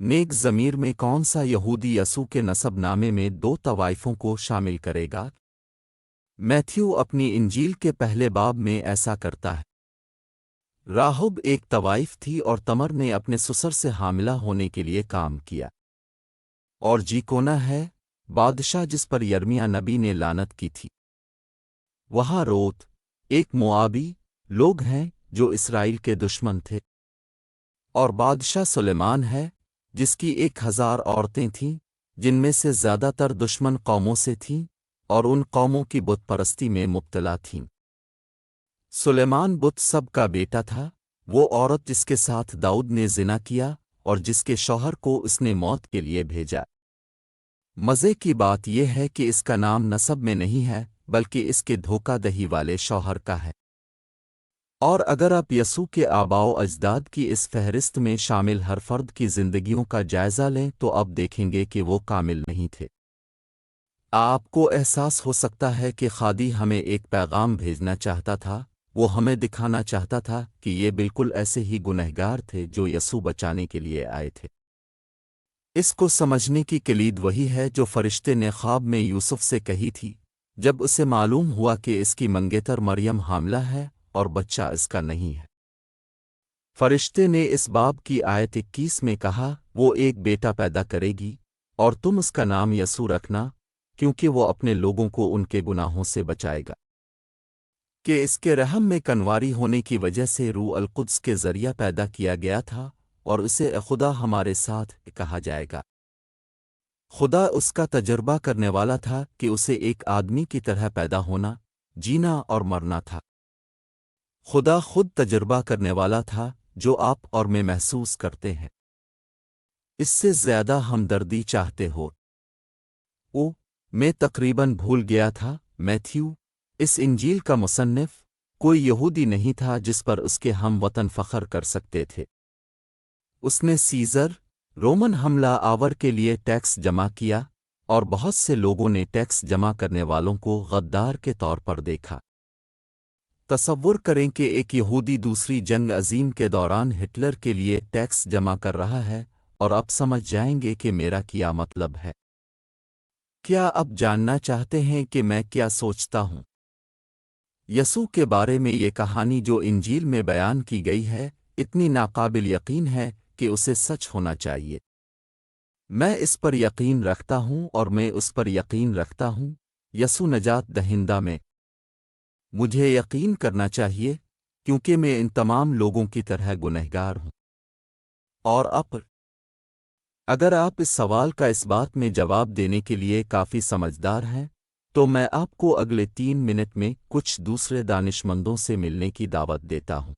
नेक ज़मीर में कौन सा यहूदी यसू के नसब नामे में दो तवाइफों को शामिल करेगा? मैथ्यू अपनी इंजील के पहले बाब में ऐसा करता है। राहुब एक तवाइफ थी और तमर ने अपने ससुर से हामिला होने के लिए काम किया। और जीकोना है बादशाह जिस पर यर्मिया नबी ने लानत की थी। वहाँ रोत एक मोआबी लोग हैं जो इसराइल के दुश्मन थे। और बादशाह सुलेमान है जिसकी 1000 औरतें थीं जिनमें से ज़्यादातर दुश्मन कौमों से थीं और उन कौमों की बुत परस्ती में मुब्तला थीं। सुलेमान बुत सब का बेटा था, वो औरत जिसके साथ दाऊद ने ज़िना किया और जिसके शौहर को उसने मौत के लिए भेजा। मज़े की बात यह है कि इसका नाम नसब में नहीं है बल्कि इसके धोखादही वाले शौहर का है। और अगर आप यसू के आबाओ अजदाद की इस फहरिस्त में शामिल हर फर्द की ज़िंदगियों का जायज़ा लें तो अब देखेंगे कि वो कामिल नहीं थे। आपको एहसास हो सकता है कि खादी हमें एक पैगाम भेजना चाहता था, वो हमें दिखाना चाहता था कि ये बिल्कुल ऐसे ही गुनहगार थे जो यसू बचाने के लिए आए थे। इसको समझने की कलीद वही है जो फरिश्ते ने ख्वाब में यूसुफ से कही थी जब उसे मालूम हुआ कि इसकी मंगेतर मरियम हामिला है और बच्चा इसका नहीं है। फरिश्ते ने इस बाब की आयत 21 में कहा, वो एक बेटा पैदा करेगी और तुम उसका नाम यसू रखना क्योंकि वो अपने लोगों को उनके गुनाहों से बचाएगा। कि इसके रहम में कनवारी होने की वजह से रूह अल कुद्स के ज़रिया पैदा किया गया था और उसे ए खुदा हमारे साथ कहा जाएगा। खुदा उसका तजर्बा करने वाला था कि उसे एक आदमी की तरह पैदा होना, जीना और मरना था। खुदा खुद तजर्बा करने वाला था जो आप और मैं महसूस करते हैं। इससे ज़्यादा हमदर्दी चाहते हो। मैं तकरीबन भूल गया था। मैथ्यू इस इंजील का मुसन्निफ कोई यहूदी नहीं था जिस पर उसके हम वतन फ़ख्र कर सकते थे। उसने सीज़र रोमन हमला आवर के लिए टैक्स जमा किया और बहुत से लोगों ने टैक्स जमा करने वालों को गद्दार के तौर पर देखा। तसव्वुर करें कि एक यहूदी दूसरी जंग अजीम के दौरान हिटलर के लिए टैक्स जमा कर रहा है और अब समझ जाएंगे कि मेरा क्या मतलब है। क्या अब जानना चाहते हैं कि मैं क्या सोचता हूँ? यसू के बारे में ये कहानी जो इंजील में बयान की गई है इतनी नाकाबिल यकीन है कि उसे सच होना चाहिए। मैं इस पर यकीन रखता हूँ और मैं उस पर यकीन रखता हूँ यसू नजात दहिंदा में। मुझे यकीन करना चाहिए क्योंकि मैं इन तमाम लोगों की तरह गुनहगार हूँ। और अब अगर आप इस सवाल का इस बात में जवाब देने के लिए काफ़ी समझदार हैं तो मैं आपको अगले 3 मिनट में कुछ दूसरे दानिशमंदों से मिलने की दावत देता हूँ।